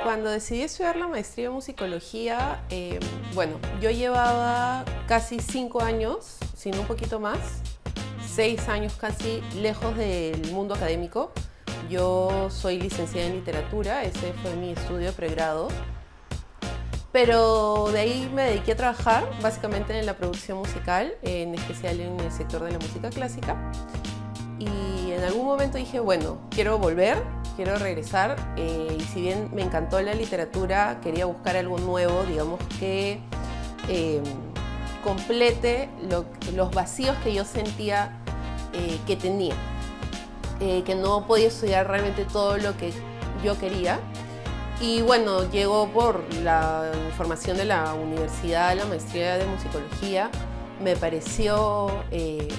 Cuando decidí estudiar la maestría en musicología, bueno, yo llevaba casi 5 años, si no un poquito más, 6 años casi, lejos del mundo académico. Yo soy licenciada en literatura, ese fue mi estudio de pregrado. Pero de ahí me dediqué a trabajar básicamente en la producción musical, en especial en el sector de la música clásica. Y en algún momento dije, bueno, quiero volver, quiero regresar. Y si bien me encantó la literatura, quería buscar algo nuevo, digamos, que complete los vacíos que yo sentía que tenía. Que no podía estudiar realmente todo lo que yo quería. Y bueno, llegó por la información de la universidad, la maestría de musicología. Me pareció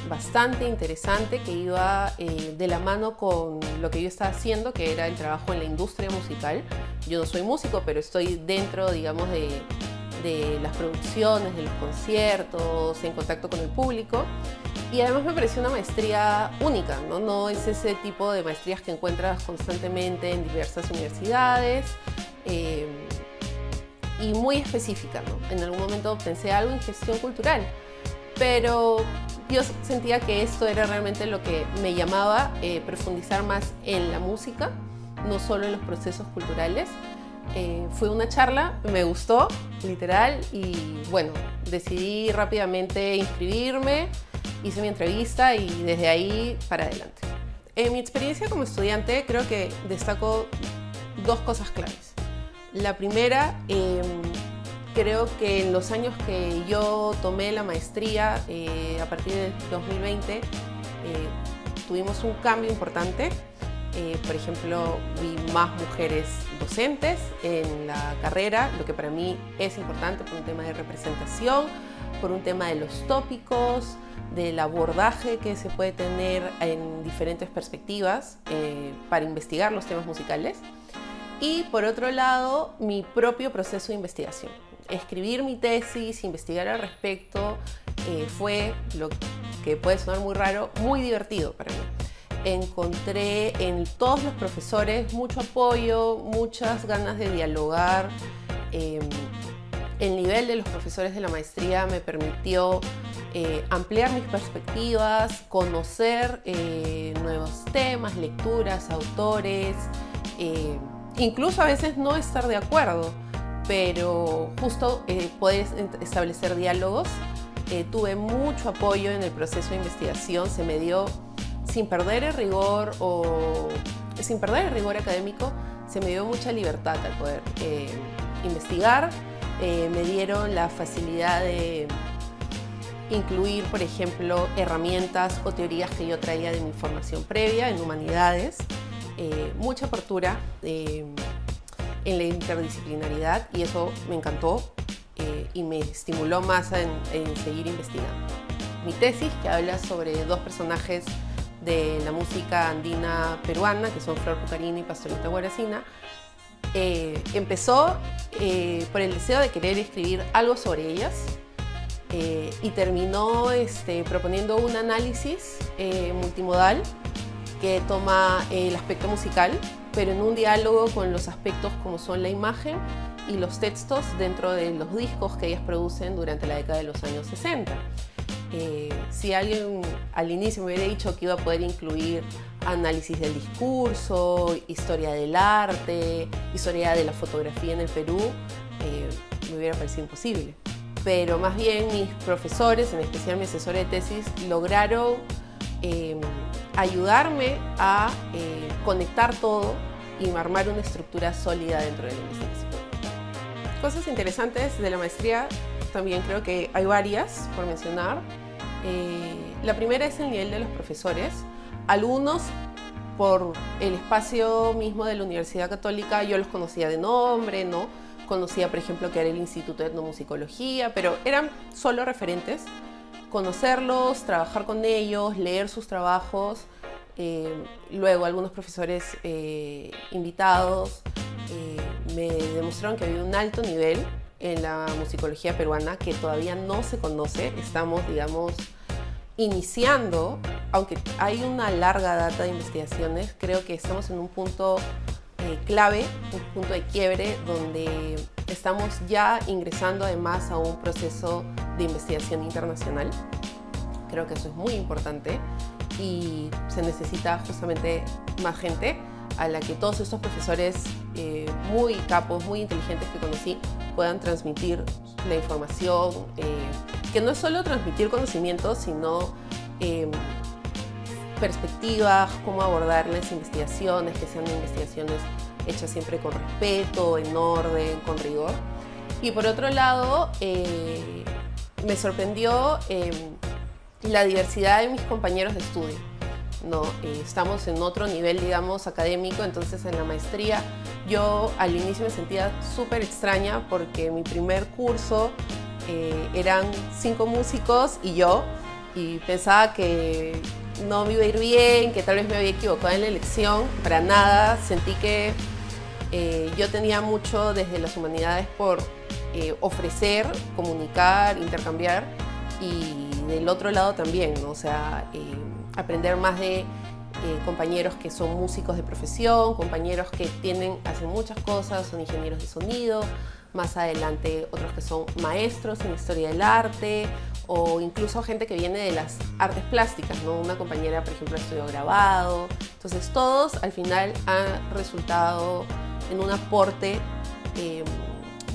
bastante interesante, que iba de la mano con lo que yo estaba haciendo, que era el trabajo en la industria musical. Yo no soy músico, pero estoy dentro, digamos, de las producciones, de los conciertos, en contacto con el público. Y además me pareció una maestría única, ¿no? No es ese tipo de maestrías que encuentras constantemente en diversas universidades. Y muy específica, ¿no? En algún momento pensé algo en gestión cultural, pero yo sentía que esto era realmente lo que me llamaba, profundizar más en la música, no solo en los procesos culturales. Fue una charla, me gustó, literal, y bueno, decidí rápidamente inscribirme, hice mi entrevista y desde ahí para adelante. En mi experiencia como estudiante creo que destaco dos cosas claves. La primera, creo que en los años que yo tomé la maestría, a partir del 2020, tuvimos un cambio importante. Por ejemplo, vi más mujeres docentes en la carrera, lo que para mí es importante por un tema de representación, por un tema de los tópicos, del abordaje que se puede tener en diferentes perspectivas para investigar los temas musicales. Y por otro lado, mi propio proceso de investigación. Escribir mi tesis, investigar al respecto, fue, lo que puede sonar muy raro, muy divertido para mí. Encontré en todos los profesores mucho apoyo, muchas ganas de dialogar. El nivel de los profesores de la maestría me permitió ampliar mis perspectivas, conocer nuevos temas, lecturas, autores, incluso a veces no estar de acuerdo, pero justo poder establecer diálogos. Tuve mucho apoyo en el proceso de investigación, se me dio sin perder el rigor académico, se me dio mucha libertad al poder investigar. Me dieron la facilidad de incluir, por ejemplo, herramientas o teorías que yo traía de mi formación previa en humanidades. Mucha apertura en la interdisciplinaridad, y eso me encantó y me estimuló más en seguir investigando. Mi tesis, que habla sobre dos personajes de la música andina peruana, que son Flor Pucarina y Pastorita Guaracina, empezó por el deseo de querer escribir algo sobre ellas, y terminó proponiendo un análisis multimodal que toma el aspecto musical, pero en un diálogo con los aspectos como son la imagen y los textos dentro de los discos que ellas producen durante la década de los años 60. Si alguien al inicio me hubiera dicho que iba a poder incluir análisis del discurso, historia del arte, historia de la fotografía en el Perú, me hubiera parecido imposible. Pero más bien mis profesores, en especial mi asesora de tesis, lograron ayudarme a conectar todo y armar una estructura sólida dentro de la investigación. Cosas interesantes de la maestría, también creo que hay varias por mencionar. La primera es el nivel de los profesores. Algunos, por el espacio mismo de la Universidad Católica, yo los conocía de nombre, ¿no? Conocía, por ejemplo, que era el Instituto de Etnomusicología, pero eran solo referentes. Conocerlos, trabajar con ellos, leer sus trabajos, luego algunos profesores invitados me demostraron que había un alto nivel en la musicología peruana que todavía no se conoce. Estamos, digamos, iniciando, aunque hay una larga data de investigaciones, creo que estamos en un punto clave, un punto de quiebre donde estamos ya ingresando además a un proceso de investigación internacional. Creo que eso es muy importante y se necesita justamente más gente a la que todos estos profesores muy capos, muy inteligentes que conocí puedan transmitir la información, que no es solo transmitir conocimientos, sino perspectivas, cómo abordar las investigaciones, que sean investigaciones hechas siempre con respeto, en orden, con rigor. Y por otro lado, me sorprendió la diversidad de mis compañeros de estudio, ¿no? Estamos en otro nivel, digamos, académico, entonces en la maestría yo al inicio me sentía súper extraña porque mi primer curso eran 5 músicos y yo, y pensaba que no me iba a ir bien, que tal vez me había equivocado en la elección. Para nada, sentí que yo tenía mucho desde las humanidades por ofrecer, comunicar, intercambiar, y del otro lado también, ¿no? O sea, aprender más de compañeros que son músicos de profesión, compañeros que hacen muchas cosas, son ingenieros de sonido, más adelante otros que son maestros en historia del arte, o incluso gente que viene de las artes plásticas, ¿no? Una compañera, por ejemplo, estudió grabado. Entonces todos al final han resultado en un aporte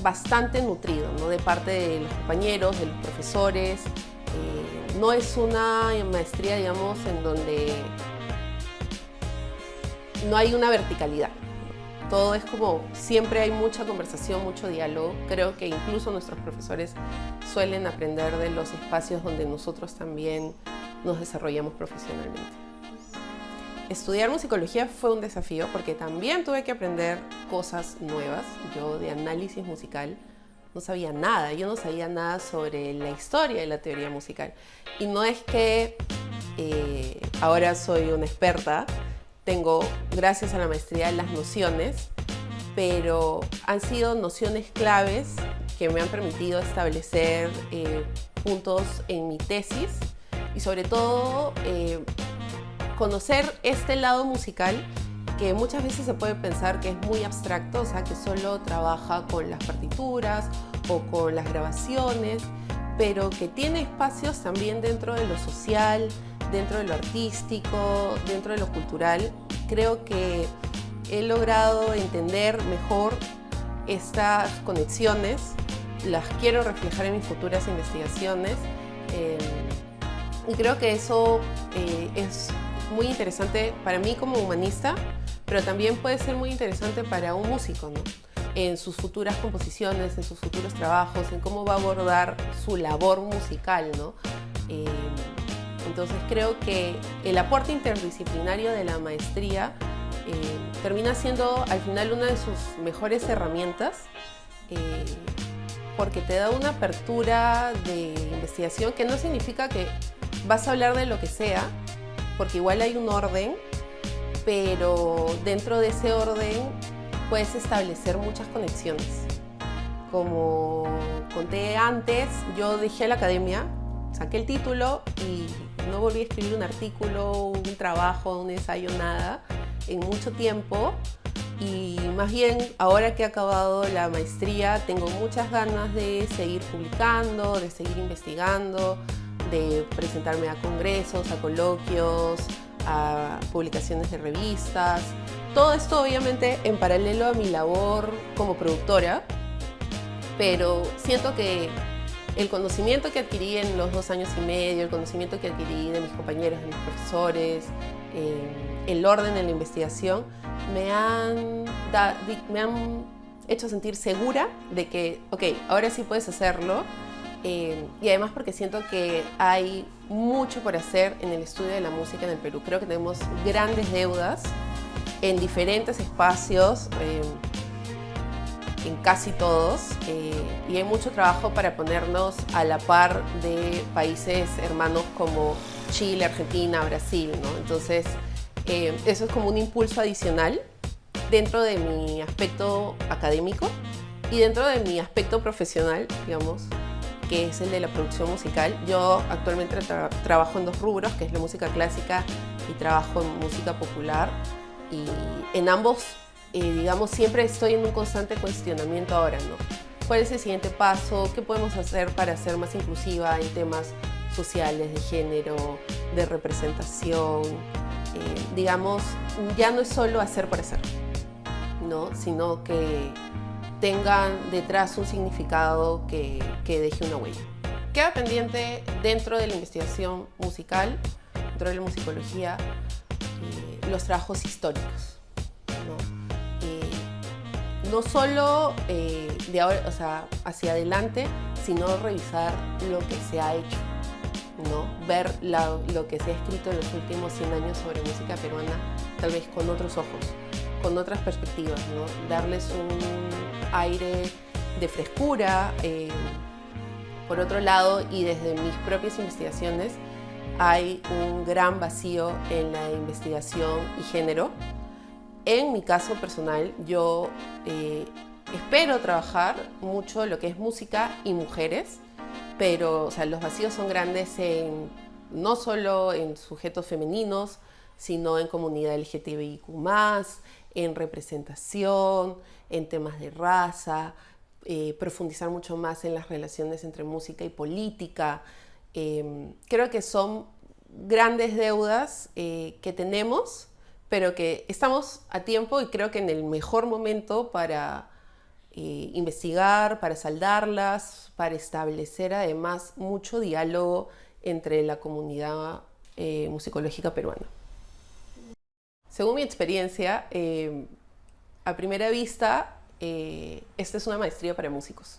bastante nutrido, ¿no? De parte de los compañeros, de los profesores. No es una maestría, digamos, en donde no hay una verticalidad. Todo es como, siempre hay mucha conversación, mucho diálogo. Creo que incluso nuestros profesores suelen aprender de los espacios donde nosotros también nos desarrollamos profesionalmente. Estudiar musicología fue un desafío porque también tuve que aprender cosas nuevas. Yo de análisis musical no sabía nada, yo no sabía nada sobre la historia de la teoría musical. Y no es que ahora soy una experta, tengo, gracias a la maestría, las nociones, pero han sido nociones claves que me han permitido establecer puntos en mi tesis y sobre todo conocer este lado musical que muchas veces se puede pensar que es muy abstracto, o sea, que solo trabaja con las partituras o con las grabaciones, pero que tiene espacios también dentro de lo social, dentro de lo artístico, dentro de lo cultural. Creo que he logrado entender mejor estas conexiones, las quiero reflejar en mis futuras investigaciones y creo que eso es muy interesante para mí como humanista, pero también puede ser muy interesante para un músico, ¿no? En sus futuras composiciones, en sus futuros trabajos, en cómo va a abordar su labor musical, ¿no? Entonces creo que el aporte interdisciplinario de la maestría termina siendo al final una de sus mejores herramientas porque te da una apertura de investigación que no significa que vas a hablar de lo que sea, porque igual hay un orden, pero dentro de ese orden puedes establecer muchas conexiones. Como conté antes, yo dejé la academia, saqué el título y no volví a escribir un artículo, un trabajo, un ensayo, nada, en mucho tiempo. Y más bien, ahora que he acabado la maestría, tengo muchas ganas de seguir publicando, de seguir investigando, de presentarme a congresos, a coloquios, a publicaciones de revistas. Todo esto obviamente en paralelo a mi labor como productora, pero siento que el conocimiento que adquirí en los 2 años y medio, el conocimiento que adquirí de mis compañeros, de mis profesores, el orden en la investigación, me han hecho sentir segura de que, ok, ahora sí puedes hacerlo. Y además porque siento que hay mucho por hacer en el estudio de la música en el Perú. Creo que tenemos grandes deudas en diferentes espacios, en casi todos, y hay mucho trabajo para ponernos a la par de países hermanos como Chile, Argentina, Brasil, ¿no? Entonces, eso es como un impulso adicional dentro de mi aspecto académico y dentro de mi aspecto profesional, digamos, que es el de la producción musical. Yo actualmente trabajo en 2 rubros, que es la música clásica y trabajo en música popular. Y en ambos digamos, siempre estoy en un constante cuestionamiento ahora, ¿no? ¿Cuál es el siguiente paso? ¿Qué podemos hacer para ser más inclusiva en temas sociales, de género, de representación? Digamos, ya no es solo hacer por hacer, ¿no? Sino que tengan detrás un significado que deje una huella. Queda pendiente dentro de la investigación musical, dentro de la musicología, los trabajos históricos, ¿no? No solo de ahora, o sea, hacia adelante, sino revisar lo que se ha hecho, ¿no? Ver lo que se ha escrito en los últimos 100 años sobre música peruana, tal vez con otros ojos, con otras perspectivas, ¿no? Darles un aire de frescura. Por otro lado, y desde mis propias investigaciones, hay un gran vacío en la investigación y género. En mi caso personal, yo espero trabajar mucho lo que es música y mujeres, pero o sea, los vacíos son grandes no solo en sujetos femeninos, sino en comunidad LGTBIQ+, en representación, en temas de raza, profundizar mucho más en las relaciones entre música y política. Creo que son grandes deudas que tenemos, pero que estamos a tiempo y creo que en el mejor momento para investigar, para saldarlas, para establecer además mucho diálogo entre la comunidad musicológica peruana. Según mi experiencia, a primera vista, esta es una maestría para músicos,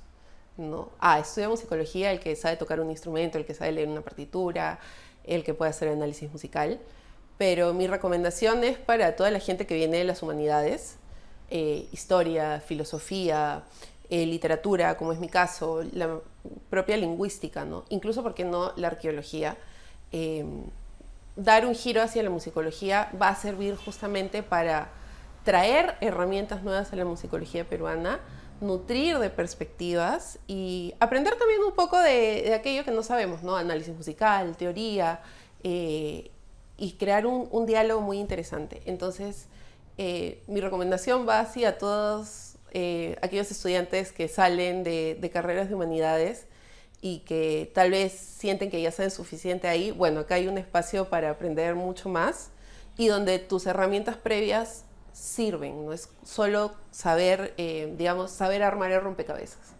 ¿no? Estudia musicología el que sabe tocar un instrumento, el que sabe leer una partitura, el que puede hacer análisis musical. Pero mi recomendación es para toda la gente que viene de las humanidades, historia, filosofía, literatura, como es mi caso, la propia lingüística, ¿no? Incluso, ¿por qué no?, la arqueología. Dar un giro hacia la musicología va a servir justamente para traer herramientas nuevas a la musicología peruana, nutrir de perspectivas y aprender también un poco de aquello que no sabemos, ¿no? Análisis musical, teoría, y crear un diálogo muy interesante. Entonces, mi recomendación va hacia todos aquellos estudiantes que salen de carreras de humanidades y que tal vez sienten que ya saben suficiente ahí. Bueno, acá hay un espacio para aprender mucho más y donde tus herramientas previas sirven. No es solo saber, digamos, saber armar el rompecabezas.